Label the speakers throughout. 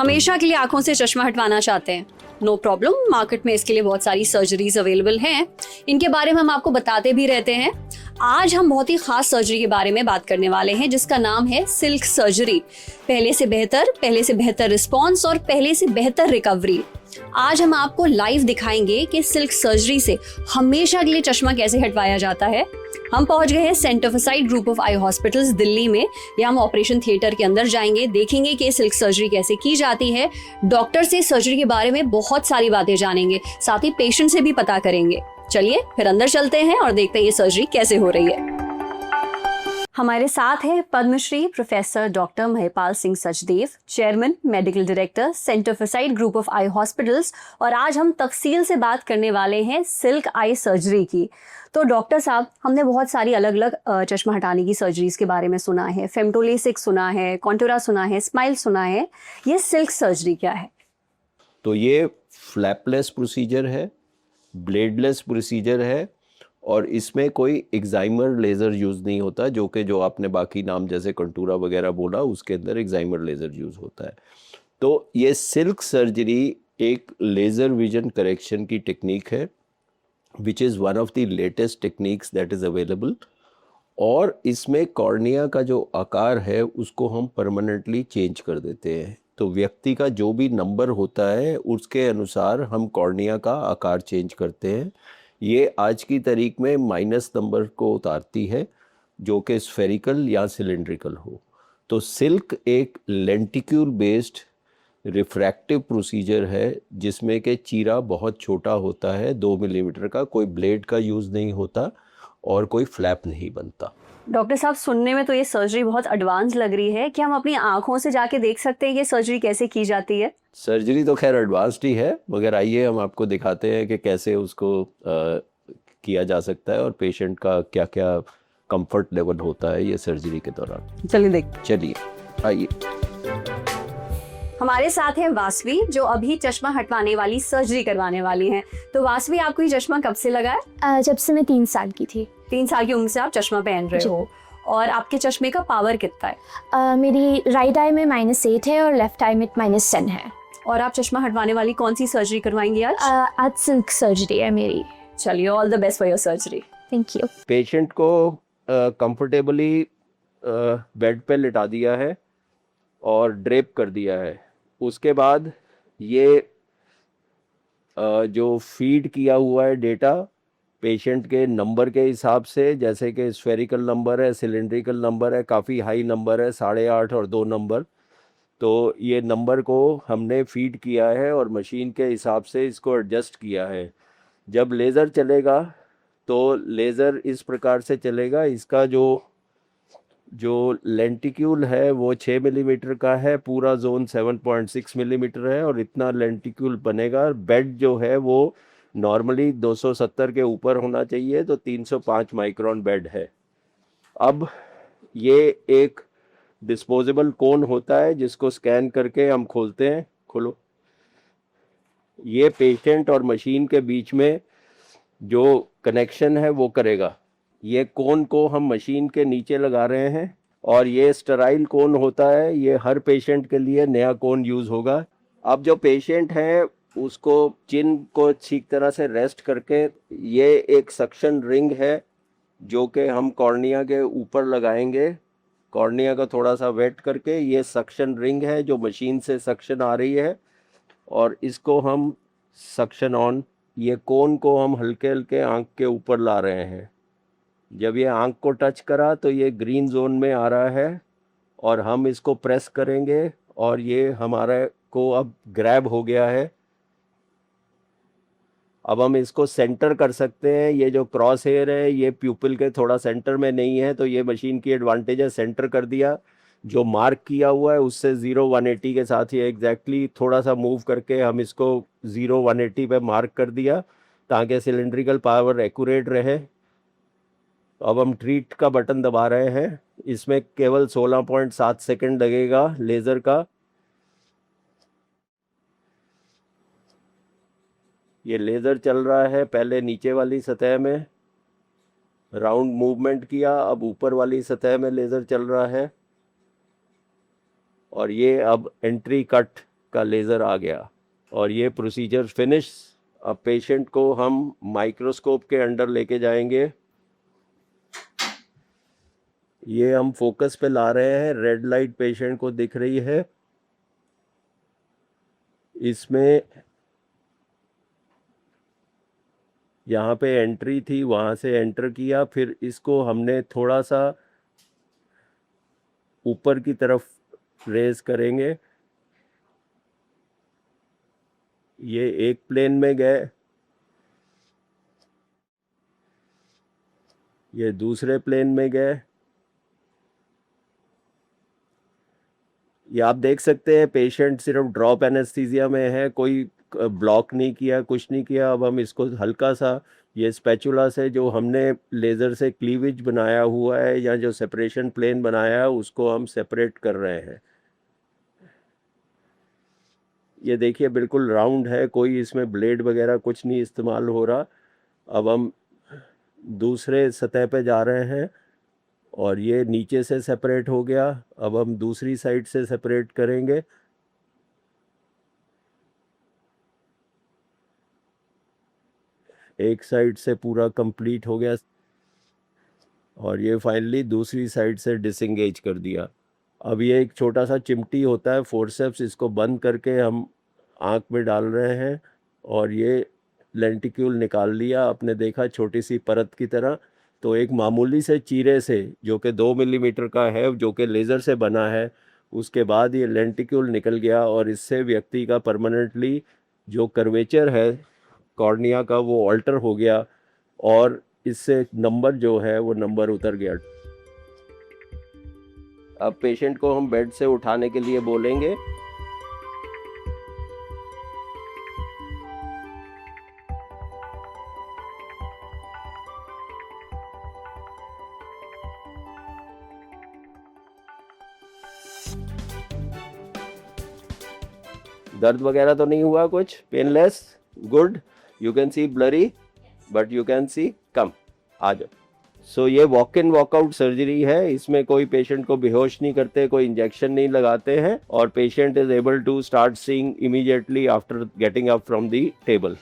Speaker 1: हमेशा के लिए आंखों से चश्मा हटवाना चाहते हैं? नो प्रॉब्लम, मार्केट में इसके लिए बहुत सारी सर्जरीज अवेलेबल हैं। इनके बारे में हम आपको बताते भी रहते हैं। आज हम बहुत ही खास सर्जरी के बारे में बात करने वाले हैं जिसका नाम है सिल्क सर्जरी। पहले से बेहतर रिस्पॉन्स और पहले से बेहतर रिकवरी। आज हम आपको लाइव दिखाएंगे कि सिल्क सर्जरी से हमेशा के लिए चश्मा कैसे हटवाया जाता है। हम पहुंच गए हैं centre for sight group of eye hospitals Delhi में। यहाँ हम ऑपरेशन थिएटर के अंदर जाएंगे, देखेंगे कि सिल्क सर्जरी कैसे की जाती है। डॉक्टर से सर्जरी के बारे में बहुत सारी बातें जानेंगे, साथ ही पेशेंट से भी पता करेंगे। चलिए फिर अंदर चलते हैं और देखते हैं ये सर्जरी कैसे हो रही है। हमारे साथ हैं Padmashri professor doctor Mahipal Singh Sachdev, chairman medical director centre for sight group of eye hospitals. और आज हम तफसील से बात करने वाले हैं सिल्क आई सर्जरी की। तो डॉक्टर साहब, हमने बहुत सारी अलग अलग चश्मा हटाने की सर्जरीज के बारे में सुना है। फेमटोलेसिक सुना है, कॉन्टूरा सुना है, स्माइल सुना है। ये सिल्क सर्जरी क्या है?
Speaker 2: तो ये फ्लैपलेस प्रोसीजर है, ब्लेडलेस प्रोसीजर है और इसमें कोई एक्साइमर लेज़र यूज़ नहीं होता, जो आपने बाकी नाम जैसे कंटूरा वगैरह बोला उसके अंदर एक्साइमर लेज़र यूज़ होता है। तो ये सिल्क सर्जरी एक लेज़र विजन करेक्शन की टेक्निक है which is one of the latest techniques that is available. और इसमें कॉर्निया का जो आकार है उसको हम परमानेंटली चेंज कर देते हैं। तो व्यक्ति का जो भी नंबर होता है उसके अनुसार हम कॉर्निया का आकार चेंज करते हैं। ये आज की तारीख में माइनस नंबर को उतारती है जो कि स्फेरिकल या सिलेंड्रिकल हो। तो सिल्क एक लेंटिक्यूल बेस्ड रिफ्रैक्टिव प्रोसीजर है जिसमें कि चीरा बहुत छोटा होता है, 2 मिलीमीटर का, कोई ब्लेड का यूज़ नहीं होता और कोई फ्लैप नहीं बनता।
Speaker 1: डॉक्टर साहब, सुनने में तो ये सर्जरी बहुत एडवांस लग रही है। क्या हम अपनी आंखों से जाके देख सकते हैं ये सर्जरी कैसे की जाती है?
Speaker 2: सर्जरी तो खैर एडवांस्ड ही है, मगर आइए हम आपको दिखाते हैं कि कैसे उसको किया जा सकता है और पेशेंट का क्या क्या कंफर्ट लेवल होता है ये सर्जरी के दौरान। चलिए आइए।
Speaker 1: हमारे साथ हैं वासवी, जो अभी चश्मा हटवाने वाली सर्जरी करवाने वाली हैं। तो वासवी, आपको ये चश्मा कब से लगा है?
Speaker 3: जब से मैं 3 साल की थी।
Speaker 1: 3 साल की उम्र से आप चश्मा पहन रहे हो। और आपके चश्मे का पावर कितना है?
Speaker 3: मेरी राइट आई में -8 है और लेफ्ट आई में -10 है।
Speaker 1: और आप चश्मा हटवाने वाली कौन सी सर्जरी करवाएंगी आज?
Speaker 3: आज सिल्क सर्जरी है मेरी।
Speaker 1: चलिए, all the best for your surgery.
Speaker 3: Thank you.
Speaker 2: Patient को कंफर्टेबली बेड पे लिटा दिया है और ड्रेप कर दिया है। उसके बाद ये जो फीड किया हुआ है डेटा पेशेंट के नंबर के हिसाब से, जैसे कि स्फेरिकल नंबर है, सिलेंड्रिकल नंबर है, काफ़ी हाई नंबर है, 8.5 और 2 नंबर। तो ये नंबर को हमने फीड किया है और मशीन के हिसाब से इसको एडजस्ट किया है। जब लेज़र चलेगा तो लेज़र इस प्रकार से चलेगा। इसका जो लेंटिक्यूल है वो 6 मिलीमीटर का है, पूरा जोन 7.6 मिलीमीटर है और इतना लेंटिक्यूल बनेगा। बेड जो है वो नॉर्मली 270 के ऊपर होना चाहिए, तो 305 माइक्रोन बेड है। अब ये एक डिस्पोजेबल कोन होता है जिसको स्कैन करके हम खोलते हैं। खोलो। ये पेशेंट और मशीन के बीच में जो कनेक्शन है वो करेगा। ये कोन को हम मशीन के नीचे लगा रहे हैं और ये स्टेराइल कोन होता है। ये हर पेशेंट के लिए नया कोन यूज़ होगा। अब जो पेशेंट है उसको चिन को ठीक तरह से रेस्ट करके, ये एक सक्शन रिंग है जो कि हम कॉर्निया के ऊपर लगाएंगे। कॉर्निया का थोड़ा सा वेट करके, ये सक्शन रिंग है जो मशीन से सक्शन आ रही है और इसको हम सक्शन ऑन, ये कोन को हम हल्के हल्के आँख के ऊपर ला रहे हैं। जब ये आँख को टच करा तो ये ग्रीन जोन में आ रहा है और हम इसको प्रेस करेंगे और ये हमारे को अब ग्रैब हो गया है। अब हम इसको सेंटर कर सकते हैं। ये जो क्रॉस हेयर है ये प्यूपिल के थोड़ा सेंटर में नहीं है, तो ये मशीन की एडवांटेज है, सेंटर कर दिया। जो मार्क किया हुआ है उससे 0-180 के साथ ही एग्जैक्टली थोड़ा सा मूव करके हम इसको 0-180 पे मार्क कर दिया ताकि सिलेंड्रिकल पावर एक्यूरेट रहे। अब हम ट्रीट का बटन दबा रहे हैं। इसमें केवल 16.7 सेकंड लगेगा लेज़र का। ये लेज़र चल रहा है, पहले नीचे वाली सतह में राउंड मूवमेंट किया, अब ऊपर वाली सतह में लेज़र चल रहा है और ये अब एंट्री कट का लेज़र आ गया और ये प्रोसीजर फिनिश। अब पेशेंट को हम माइक्रोस्कोप के अंडर लेके जाएंगे। ये हम फोकस पे ला रहे हैं, रेड लाइट पेशेंट को दिख रही है। इसमें यहाँ पे एंट्री थी, वहाँ से एंटर किया, फिर इसको हमने थोड़ा सा ऊपर की तरफ रेज करेंगे। ये एक प्लेन में गए, ये दूसरे प्लेन में गए। ये आप देख सकते हैं पेशेंट सिर्फ ड्रॉप एनेस्थीसिया में है, कोई ब्लॉक नहीं किया, कुछ नहीं किया। अब हम इसको हल्का सा ये स्पैचुला से जो हमने लेज़र से क्लीवेज बनाया हुआ है या जो सेपरेशन प्लेन बनाया है उसको हम सेपरेट कर रहे हैं। ये देखिए बिल्कुल राउंड है, कोई इसमें ब्लेड वगैरह कुछ नहीं इस्तेमाल हो रहा। अब हम दूसरे सतह पे जा रहे हैं और ये नीचे से सेपरेट हो गया। अब हम दूसरी साइड से सेपरेट करेंगे। एक साइड से पूरा कंप्लीट हो गया और ये फाइनली दूसरी साइड से डिसएंगेज कर दिया। अब ये एक छोटा सा चिमटी होता है फोर्सेप्स, इसको बंद करके हम आँख में डाल रहे हैं और ये लेंटिक्यूल निकाल लिया। आपने देखा छोटी सी परत की तरह। तो एक मामूली से चीरे से जो कि 2 मिलीमीटर का है, जो कि लेज़र से बना है, उसके बाद ये लेंटिक्यूल निकल गया और इससे व्यक्ति का परमानेंटली जो कर्वेचर है कॉर्निया का वो ऑल्टर हो गया और इससे नंबर जो है वो नंबर उतर गया। अब पेशेंट को हम बेड से उठाने के लिए बोलेंगे। दर्द वगैरह तो नहीं हुआ कुछ? Painless? Good. You can see blurry but you can see come. आ जाओ। सो ये वॉक इन वॉकआउट सर्जरी है। इसमें कोई पेशेंट को बेहोश नहीं करते, कोई इंजेक्शन नहीं लगाते हैं और patient is able to start seeing immediately after getting up from the table.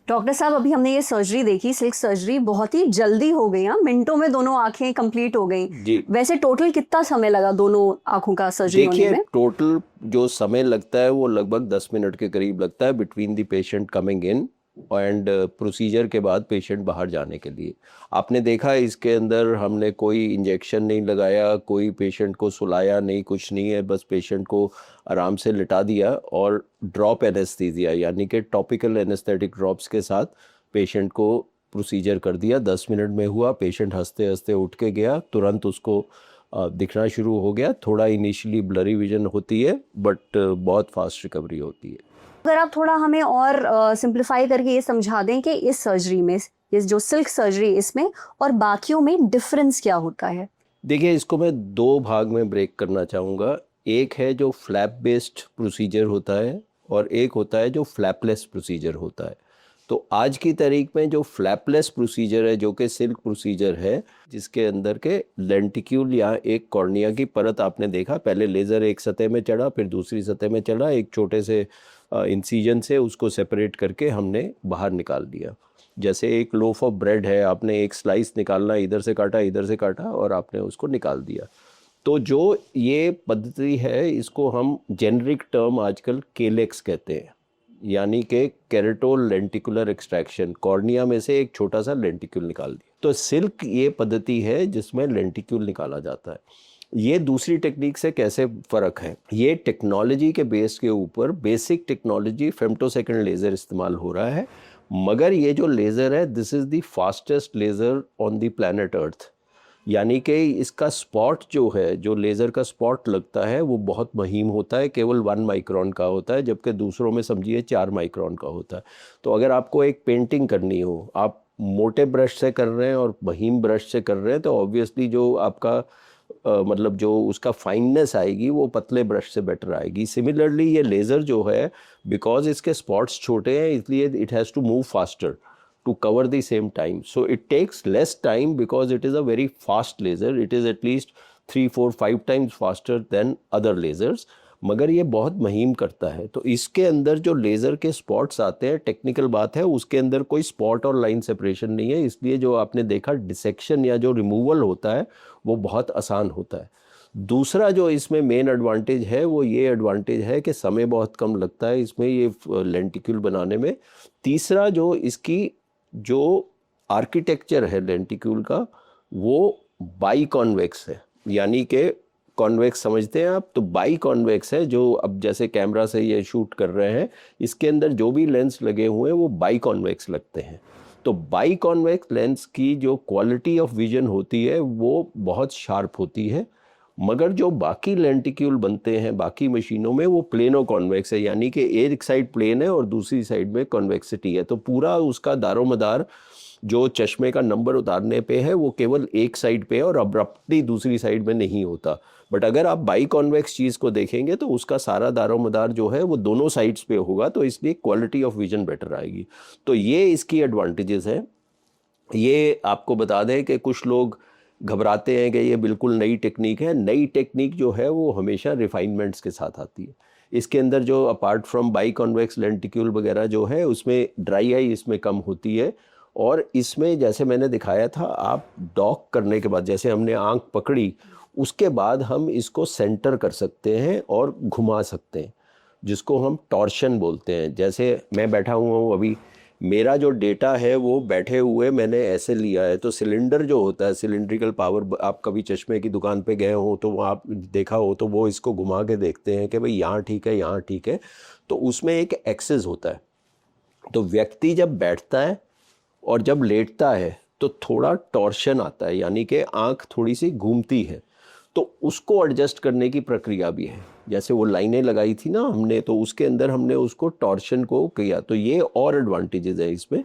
Speaker 1: Doctor साहब, अभी हमने ये सर्जरी देखी, सिल्क सर्जरी, बहुत ही जल्दी हो गई। मिनटों में दोनों आंखें कंप्लीट हो गई
Speaker 2: जी।
Speaker 1: वैसे टोटल कितना समय लगा दोनों आंखों का सर्जरी होने में?
Speaker 2: देखिए टोटल जो समय लगता है वो लगभग 10 मिनट के करीब लगता है between the patient coming in and procedure के बाद पेशेंट बाहर जाने के लिए। आपने देखा इसके अंदर हमने कोई इंजेक्शन नहीं लगाया, कोई पेशेंट को सुलाया नहीं, कुछ नहीं है। बस पेशेंट को आराम से लिटा दिया और ड्रॉप एनेस्थीसिया यानी कि टॉपिकल एनेस्थेटिक ड्रॉप्स के साथ पेशेंट को प्रोसीजर कर दिया। 10 मिनट में हुआ। पेशेंट हंसते हंसते उठ के गया, तुरंत उसको दिखना शुरू हो गया। थोड़ा इनिशियली ब्लरी विजन होती है बट बहुत फास्ट रिकवरी होती है।
Speaker 1: अगर आप थोड़ा हमें और सिंप्लीफाई करके ये समझा दें कि इस सर्जरी में, ये जो सिल्क सर्जरी, इसमें और बाकियों में डिफरेंस क्या होता है?
Speaker 2: देखिए इसको मैं 2 भाग में ब्रेक करना चाहूँगा। एक है जो फ्लैप बेस्ड प्रोसीजर होता है और एक होता है जो फ्लैपलेस प्रोसीजर होता है। तो आज की तारीख में जो फ्लैपलेस प्रोसीजर है, जो कि सिल्क प्रोसीजर है, जिसके अंदर के लेंटिक्यूल या एक कॉर्निया की परत आपने देखा, पहले लेज़र एक सतह में चढ़ा, फिर दूसरी सतह में चढ़ा, एक छोटे से इंसीजन से उसको सेपरेट करके हमने बाहर निकाल दिया। जैसे एक लोफ ऑफ ब्रेड है, आपने एक स्लाइस निकालना, इधर से काटा और आपने उसको निकाल दिया। तो जो ये पद्धति है इसको हम जेनरिक टर्म आजकल केलेक्स कहते हैं, यानी कि केरेटोल लेंटिकुलर एक्सट्रैक्शन। कॉर्निया में से एक छोटा सा लेंटिक्यूल निकाल दिया। तो सिल्क ये पद्धति है जिसमें लेंटिक्यूल निकाला जाता है। ये दूसरी टेक्निक से कैसे फ़र्क है? ये टेक्नोलॉजी के बेस के ऊपर, बेसिक टेक्नोलॉजी फेम्टोसेकंड लेज़र इस्तेमाल हो रहा है, मगर ये जो लेज़र है this is the fastest laser on the planet earth. यानी कि इसका स्पॉट जो है, जो लेज़र का स्पॉट लगता है वो बहुत महीन होता है, केवल 1 माइक्रोन का होता है, जबकि दूसरों में समझिए 4 माइक्रोन का होता है। तो अगर आपको एक पेंटिंग करनी हो, आप मोटे ब्रश से कर रहे हैं और महीन ब्रश से कर रहे हैं, तो ऑब्वियसली जो आपका मतलब जो उसका फाइननेस आएगी वो पतले ब्रश से बेटर आएगी। सिमिलरली ये लेज़र जो है, बिकॉज इसके स्पॉट्स छोटे हैं, इसलिए it has to move faster to cover the same time. So it takes less time because it is a very fast laser. It is at least 3, 4, 5 times faster than other lasers. मगर ये बहुत महीम करता है। तो इसके अंदर जो laser के स्पॉट्स आते हैं, टेक्निकल बात है, उसके अंदर कोई स्पॉट और लाइन सेपरेशन नहीं है, इसलिए जो आपने देखा डिसेक्शन या जो रिमूवल होता है वो बहुत आसान होता है। दूसरा जो इसमें मेन एडवांटेज है वो ये एडवांटेज है कि समय बहुत कम लगता है इसमें ये लेंटिक्यूल बनाने में। तीसरा जो इसकी जो आर्किटेक्चर है लेंटिक्यूल का वो बाई कॉन्वेक्स है, यानी कि कॉन्वेक्स समझते हैं आप, तो बाई कॉन्वेक्स है। जो अब जैसे कैमरा से ये शूट कर रहे हैं इसके अंदर जो भी लेंस लगे हुए हैं वो बाई कॉन्वेक्स लगते हैं। तो बाई कॉन्वेक्स लेंस की जो क्वालिटी ऑफ विजन होती है वो बहुत शार्प होती है, मगर जो बाकी लेंटिक्यूल बनते हैं बाकी मशीनों में वो प्लेनो कॉन्वेक्स है, यानी कि एक साइड प्लेन है और दूसरी साइड में कॉन्वेक्सिटी है। तो पूरा उसका दारोमदार जो चश्मे का नंबर उतारने पे है वो केवल एक साइड पे है और अब्रप्टली दूसरी साइड में नहीं होता। बट अगर आप बाई कॉन्वेक्स चीज़ को देखेंगे तो उसका सारा दारोमदार जो है वो दोनों साइड्स पे होगा, तो इसलिए क्वालिटी ऑफ विजन बेटर आएगी। तो ये इसकी एडवांटेजेस हैं। ये आपको बता दें कि कुछ लोग घबराते हैं कि ये बिल्कुल नई टेक्निक है। नई टेक्निक जो है वो हमेशा रिफाइनमेंट्स के साथ आती है। इसके अंदर जो apart from by convex lenticule वगैरह जो है उसमें ड्राई आई इसमें कम होती है, और इसमें जैसे मैंने दिखाया था आप डॉक करने के बाद जैसे हमने आंख पकड़ी उसके बाद हम इसको सेंटर कर सकते हैं और घुमा सकते हैं, जिसको हम टॉर्शन बोलते हैं। जैसे मैं बैठा हुआ हूँ अभी, मेरा जो डेटा है वो बैठे हुए मैंने ऐसे लिया है, तो सिलेंडर जो होता है सिलेंड्रिकल पावर, आप कभी चश्मे की दुकान पे गए हो तो आप देखा हो तो वो इसको घुमा के देखते हैं कि भाई यहाँ ठीक है यहाँ ठीक है, तो उसमें एक एक्सिस होता है। तो व्यक्ति जब बैठता है और जब लेटता है तो थोड़ा टॉर्शन आता है, यानी कि आँख थोड़ी सी घूमती है, तो उसको एडजस्ट करने की प्रक्रिया भी है। जैसे वो लाइनें लगाई थी ना हमने, तो उसके अंदर हमने उसको टॉर्शन को किया, तो ये और एडवांटेजेस है इसमें।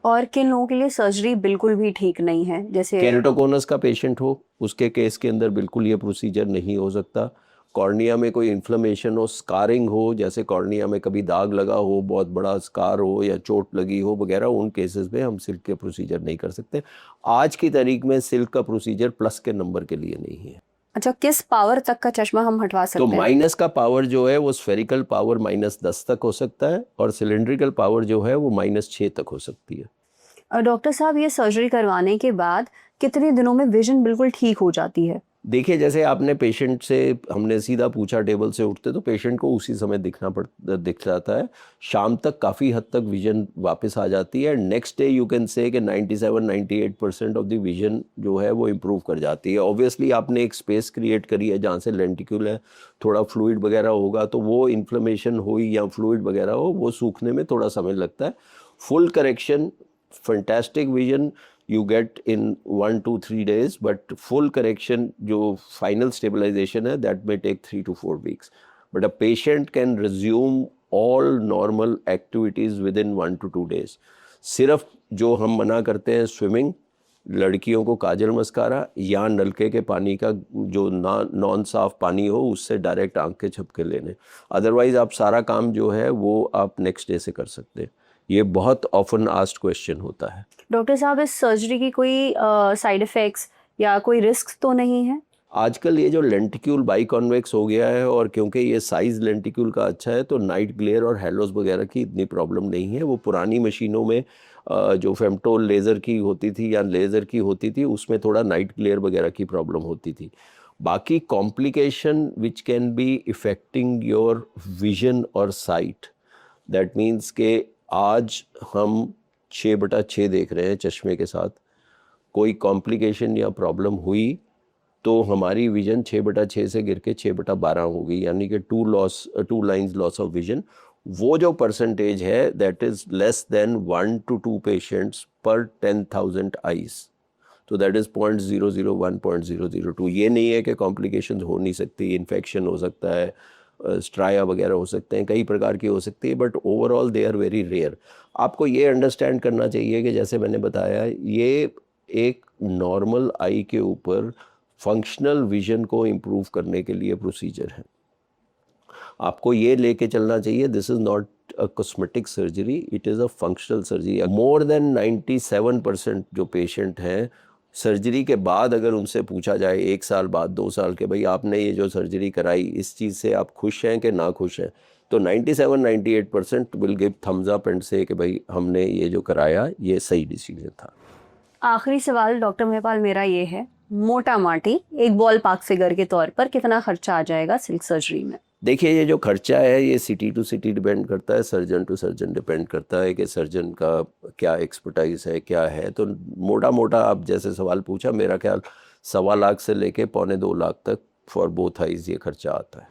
Speaker 1: और किन लोगों के लिए सर्जरी बिल्कुल भी ठीक नहीं है, जैसे
Speaker 2: केरेटोकोनस का पेशेंट हो उसके केस के अंदर बिल्कुल ये प्रोसीजर नहीं हो सकता। कॉर्निया में कोई इन्फ्लेमेशन हो, स्कारिंग हो, जैसे कॉर्निया में कभी दाग लगा हो, बहुत बड़ा स्कार हो या चोट लगी हो वगैरह, उन केसेस में हम सिल्क के प्रोसीजर नहीं कर सकते। आज की तारीख में सिल्क का प्रोसीजर प्लस के नंबर के लिए नहीं है।
Speaker 1: अच्छा, किस पावर तक का चश्मा हम हटवा सकते
Speaker 2: तो
Speaker 1: हैं?
Speaker 2: माइनस का पावर जो है वो स्फेरिकल पावर -10 तक हो सकता है, और सिलेंड्रिकल पावर जो है वो -6 तक हो सकती है।
Speaker 1: डॉक्टर साहब, ये सर्जरी करवाने के बाद कितने दिनों में विजन बिल्कुल ठीक हो जाती है?
Speaker 2: देखिए, जैसे आपने पेशेंट से हमने सीधा पूछा टेबल से उठते, तो पेशेंट को उसी समय दिख जाता है। शाम तक काफ़ी हद तक विजन वापस आ जाती है। Next day you can say कि 97-98% ऑफ द विजन जो है वो इम्प्रूव कर जाती है। ऑब्वियसली आपने एक स्पेस क्रिएट करी है जहाँ से लेंटिक्यूल है, थोड़ा फ्लूइड वगैरह होगा, तो वो इन्फ्लेमेशन हुई या फ्लूइड वगैरह हो, वो सूखने में थोड़ा समय लगता है। Full correction, fantastic vision you get in 1 to 3 days, but full correction जो final stabilization है that may take 3 to 4 weeks, but a patient can resume all normal activities within 1 to 2 days। सिर्फ जो हम मना करते हैं स्विमिंग, लड़कियों को काजल मस्कारा या नलके के पानी का जो नॉन साफ पानी हो उससे डायरेक्ट आंख के झपके लेने, अदरवाइज आप सारा काम जो है वो आप नेक्स्ट डे से कर सकते हैं। ये बहुत ऑफन आस्क्ड क्वेश्चन होता है।
Speaker 1: डॉक्टर साहब, इस सर्जरी की कोई साइड इफ़ेक्ट्स या कोई रिस्क तो नहीं है?
Speaker 2: आजकल ये जो लेंटिक्यूल बाई कॉन्वेक्स हो गया है, और क्योंकि ये साइज़ लेंटिक्यूल का अच्छा है, तो नाइट ग्लेयर और हेलोस वगैरह की इतनी प्रॉब्लम नहीं है। वो पुरानी मशीनों में जो फेमटोल लेज़र की होती थी या लेज़र की होती थी उसमें थोड़ा नाइट ग्लेयर वगैरह की प्रॉब्लम होती थी। बाकी complication which can be effecting your vision और साइट, दैट मीन्स के आज हम 6/6 देख रहे हैं चश्मे के साथ, कोई कॉम्प्लिकेशन या प्रॉब्लम हुई तो हमारी विजन 6/6 से गिर के 6/12 होगी, यानी कि 2 लाइन्स लॉस ऑफ विजन। वो जो परसेंटेज है that is less than 1 to 2 patients पर 10,000 आइज, तो दैट इज़ 0.001 0.002। ये नहीं है कि कॉम्प्लिकेशन हो नहीं सकती, इन्फेक्शन हो सकता है, स्ट्राया वगैरह हो सकते हैं, कई प्रकार की हो सकती है, but overall they are very rare. आपको ये अंडरस्टैंड करना चाहिए कि जैसे मैंने बताया, ये एक नॉर्मल आई के ऊपर फंक्शनल विजन को इम्प्रूव करने के लिए प्रोसीजर है। आपको ये लेके चलना चाहिए, this is not a cosmetic surgery, it is a functional surgery. More than 97% जो पेशेंट हैं सर्जरी के बाद अगर उनसे पूछा जाए 1 साल बाद 2 साल के, भाई आपने ये जो सर्जरी कराई इस चीज़ से आप खुश हैं कि ना खुश हैं, तो 97-98% will give Thums up and से कि भाई हमने ये जो कराया ये सही डिसीजन था।
Speaker 1: आखिरी सवाल डॉक्टर महिपाल मेरा ये है, मोटा माटी एक बॉल पार्क फिगर के तौर पर कितना खर्चा आ जाएगा सिल्क सर्जरी में?
Speaker 2: देखिए ये जो खर्चा है ये सिटी टू सिटी डिपेंड करता है, सर्जन टू सर्जन डिपेंड करता है कि सर्जन का क्या एक्सपर्टाइज है, क्या है। तो मोटा मोटा आप जैसे सवाल पूछा, मेरा ख्याल 1.25 लाख से लेके 1.25 लाख तक फॉर बोथ आइज ये खर्चा आता है।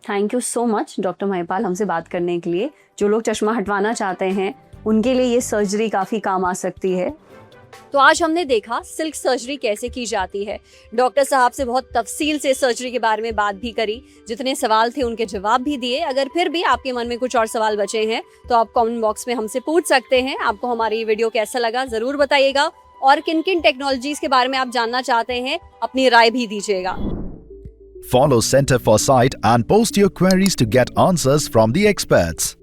Speaker 1: Thank you so much doctor Mahipal हमसे बात करने के लिए। जो लोग चश्मा हटवाना चाहते हैं उनके लिए ये सर्जरी काफ़ी काम आ सकती है। तो आज हमने देखा सिल्क सर्जरी कैसे की जाती है। डॉक्टर साहब से बहुत तफसील से सर्जरी के बारे में बात भी करी, जितने सवाल थे उनके जवाब भी दिए। अगर फिर भी आपके मन में कुछ और सवाल बचे हैं तो आप कमेंट बॉक्स में हमसे पूछ सकते हैं। आपको हमारी ये वीडियो कैसा लगा ज़रूर बताइएगा, और किन किन टेक्नोलॉजीज के बारे में आप जानना चाहते हैं अपनी राय भी दीजिएगा।
Speaker 4: Follow Center for Sight and post your queries to get answers from the experts.